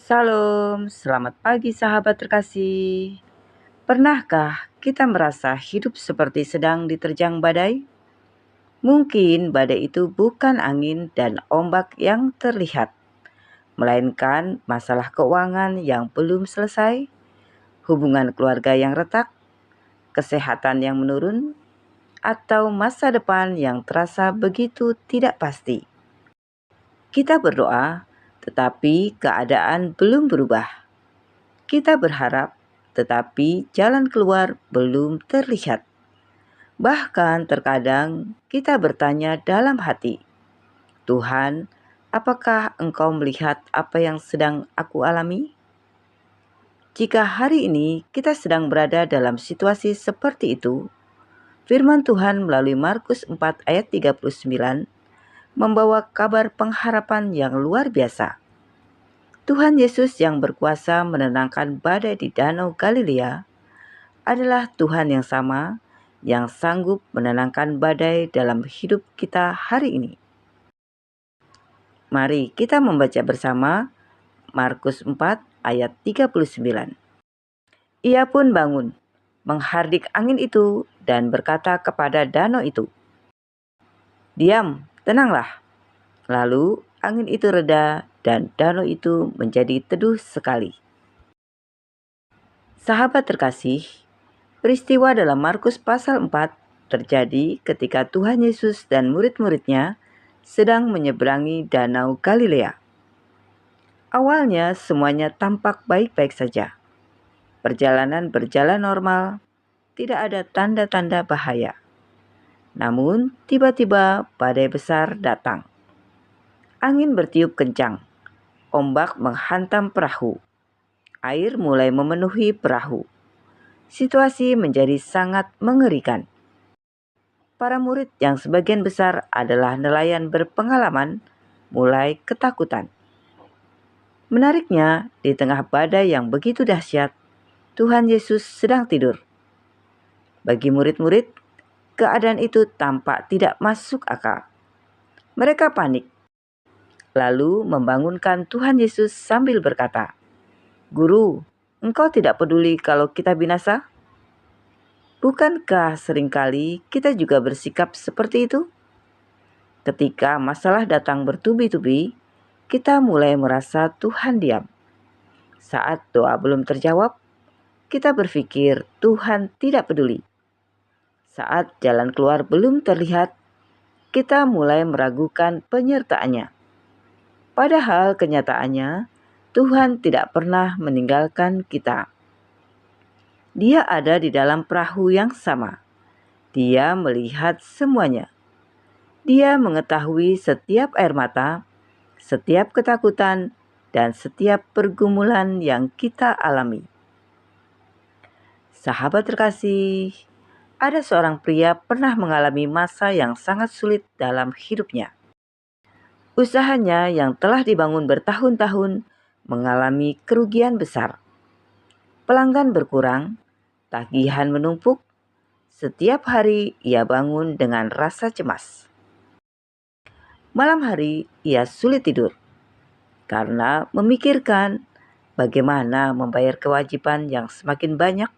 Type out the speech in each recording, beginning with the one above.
Salam, selamat pagi sahabat terkasih. Pernahkah kita merasa hidup seperti sedang diterjang badai? Mungkin badai itu bukan angin dan ombak yang terlihat, melainkan masalah keuangan yang belum selesai, hubungan keluarga yang retak, kesehatan yang menurun, atau masa depan yang terasa begitu tidak pasti. Kita berdoa, tetapi keadaan belum berubah. Kita berharap, tetapi jalan keluar belum terlihat. Bahkan terkadang kita bertanya dalam hati, Tuhan, apakah Engkau melihat apa yang sedang aku alami? Jika hari ini kita sedang berada dalam situasi seperti itu, firman Tuhan melalui Markus 4 ayat 39 membawa kabar pengharapan yang luar biasa. Tuhan Yesus yang berkuasa menenangkan badai di Danau Galilea adalah Tuhan yang sama yang sanggup menenangkan badai dalam hidup kita hari ini. Mari kita membaca bersama Markus 4 ayat 39. Ia pun bangun, menghardik angin itu dan berkata kepada danau itu, "Diam, tenanglah." Lalu angin itu reda dan danau itu menjadi teduh sekali. Sahabat terkasih, peristiwa dalam Markus pasal 4 terjadi ketika Tuhan Yesus dan murid-muridnya sedang menyeberangi Danau Galilea. Awalnya semuanya tampak baik-baik saja. Perjalanan berjalan normal, tidak ada tanda-tanda bahaya. Namun tiba-tiba badai besar datang. Angin bertiup kencang, ombak menghantam perahu. Air mulai memenuhi perahu. Situasi menjadi sangat mengerikan. Para murid yang sebagian besar adalah nelayan berpengalaman mulai ketakutan. Menariknya, di tengah badai yang begitu dahsyat, Tuhan Yesus sedang tidur. Bagi murid-murid, keadaan itu tampak tidak masuk akal. Mereka panik, lalu membangunkan Tuhan Yesus sambil berkata, "Guru, Engkau tidak peduli kalau kita binasa?" Bukankah seringkali kita juga bersikap seperti itu? Ketika masalah datang bertubi-tubi, kita mulai merasa Tuhan diam. Saat doa belum terjawab, kita berpikir Tuhan tidak peduli. Saat jalan keluar belum terlihat, kita mulai meragukan penyertaannya. Padahal kenyataannya, Tuhan tidak pernah meninggalkan kita. Dia ada di dalam perahu yang sama. Dia melihat semuanya. Dia mengetahui setiap air mata, setiap ketakutan, dan setiap pergumulan yang kita alami. Sahabat terkasih, ada seorang pria pernah mengalami masa yang sangat sulit dalam hidupnya. Usahanya yang telah dibangun bertahun-tahun mengalami kerugian besar. Pelanggan berkurang, tagihan menumpuk. Setiap hari ia bangun dengan rasa cemas. Malam hari ia sulit tidur karena memikirkan bagaimana membayar kewajiban yang semakin banyak.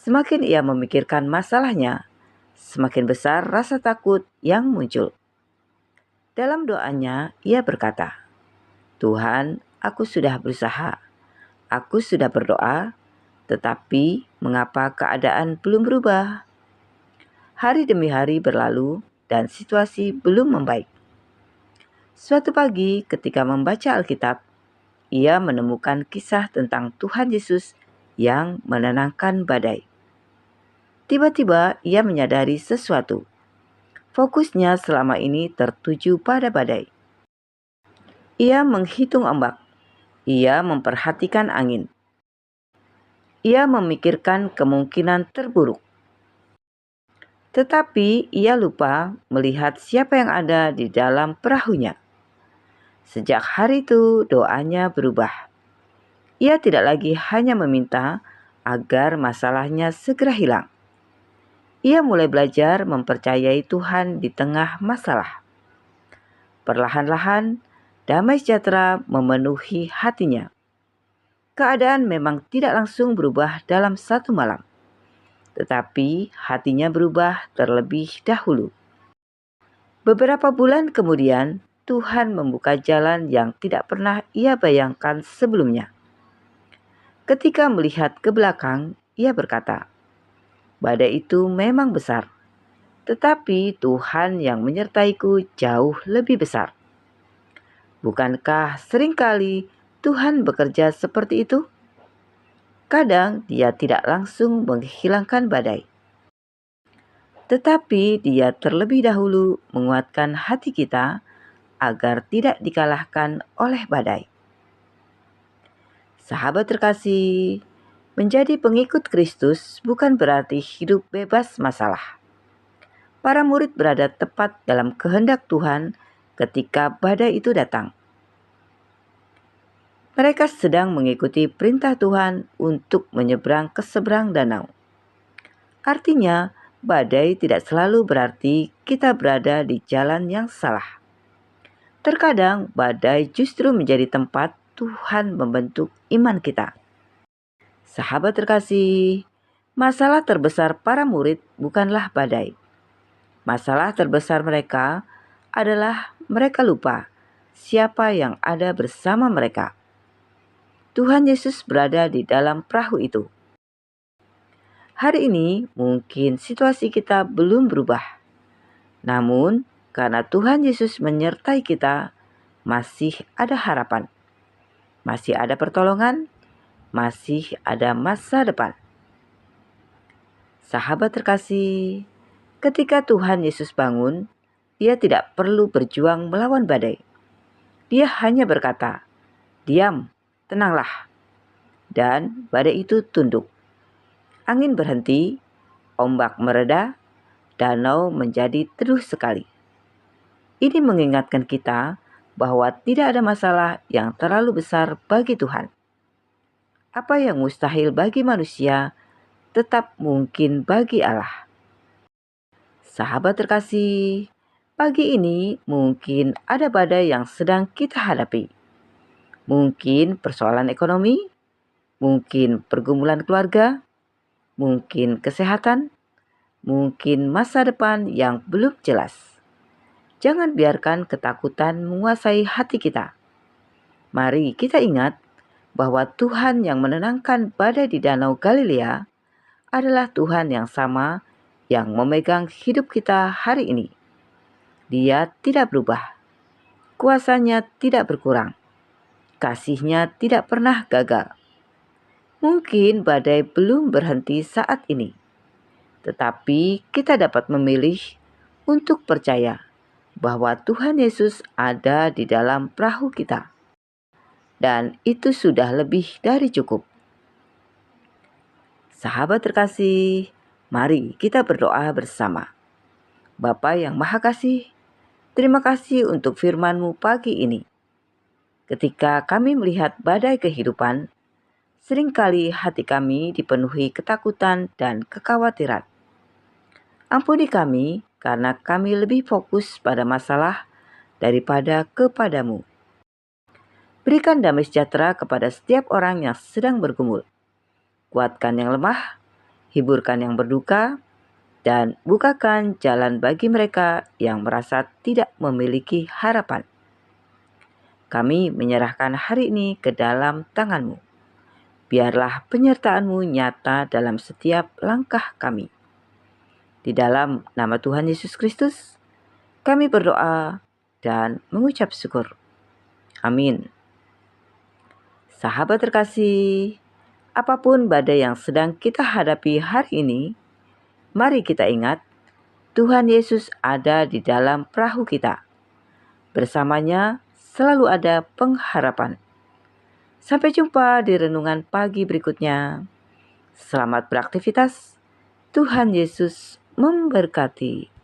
Semakin ia memikirkan masalahnya, semakin besar rasa takut yang muncul. Dalam doanya, ia berkata, "Tuhan, aku sudah berusaha, aku sudah berdoa, tetapi mengapa keadaan belum berubah?" Hari demi hari berlalu dan situasi belum membaik. Suatu pagi ketika membaca Alkitab, ia menemukan kisah tentang Tuhan Yesus yang menenangkan badai. Tiba-tiba ia menyadari sesuatu. Fokusnya selama ini tertuju pada badai. Ia menghitung ombak. Ia memperhatikan angin. Ia memikirkan kemungkinan terburuk. Tetapi ia lupa melihat siapa yang ada di dalam perahunya. Sejak hari itu doanya berubah. Ia tidak lagi hanya meminta agar masalahnya segera hilang. Ia mulai belajar mempercayai Tuhan di tengah masalah. Perlahan-lahan, Damai sejahtera memenuhi hatinya. Keadaan memang tidak langsung berubah dalam satu malam, tetapi hatinya berubah terlebih dahulu. Beberapa bulan kemudian, Tuhan membuka jalan yang tidak pernah ia bayangkan sebelumnya. Ketika melihat ke belakang, ia berkata, "Badai itu memang besar, tetapi Tuhan yang menyertaiku jauh lebih besar." Bukankah seringkali Tuhan bekerja seperti itu? Kadang Dia tidak langsung menghilangkan badai, tetapi Dia terlebih dahulu menguatkan hati kita agar tidak dikalahkan oleh badai. Sahabat terkasih, menjadi pengikut Kristus bukan berarti hidup bebas masalah. Para murid berada tepat dalam kehendak Tuhan ketika badai itu datang. Mereka sedang mengikuti perintah Tuhan untuk menyeberang ke seberang danau. Artinya, badai tidak selalu berarti kita berada di jalan yang salah. Terkadang badai justru menjadi tempat Tuhan membentuk iman kita. Sahabat terkasih, masalah terbesar para murid bukanlah badai. Masalah terbesar mereka adalah mereka lupa siapa yang ada bersama mereka. Tuhan Yesus berada di dalam perahu itu. Hari ini mungkin situasi kita belum berubah. Namun, karena Tuhan Yesus menyertai kita, masih ada harapan, masih ada pertolongan, masih ada masa depan. Sahabat terkasih, ketika Tuhan Yesus bangun, Dia tidak perlu berjuang melawan badai. Dia hanya berkata, "Diam, tenanglah." Dan badai itu tunduk. Angin berhenti, ombak mereda, danau menjadi teduh sekali. Ini mengingatkan kita bahwa tidak ada masalah yang terlalu besar bagi Tuhan. Apa yang mustahil bagi manusia tetap mungkin bagi Allah. Sahabat terkasih, pagi ini mungkin ada badai yang sedang kita hadapi. Mungkin persoalan ekonomi, mungkin pergumulan keluarga, mungkin kesehatan, mungkin masa depan yang belum jelas. Jangan biarkan ketakutan menguasai hati kita. Mari kita ingat bahwa Tuhan yang menenangkan badai di Danau Galilea adalah Tuhan yang sama yang memegang hidup kita hari ini. Dia tidak berubah. Kuasanya tidak berkurang. Kasih-Nya tidak pernah gagal. Mungkin badai belum berhenti saat ini, tetapi kita dapat memilih untuk percaya bahwa Tuhan Yesus ada di dalam perahu kita. Dan itu sudah lebih dari cukup. Sahabat terkasih, mari kita berdoa bersama. Bapa yang Maha Kasih, terima kasih untuk firman-Mu pagi ini. Ketika kami melihat badai kehidupan, seringkali hati kami dipenuhi ketakutan dan kekhawatiran. Ampuni kami karena kami lebih fokus pada masalah daripada kepadamu. Berikan damai sejahtera kepada setiap orang yang sedang bergumul. Kuatkan yang lemah, hiburkan yang berduka, dan bukakan jalan bagi mereka yang merasa tidak memiliki harapan. Kami menyerahkan hari ini ke dalam tangan-Mu. Biarlah penyertaan-Mu nyata dalam setiap langkah kami. Di dalam nama Tuhan Yesus Kristus, kami berdoa dan mengucap syukur. Amin. Sahabat terkasih, apapun badai yang sedang kita hadapi hari ini, mari kita ingat Tuhan Yesus ada di dalam perahu kita. Bersamanya selalu ada pengharapan. Sampai jumpa di renungan pagi berikutnya. Selamat beraktivitas. Tuhan Yesus memberkati.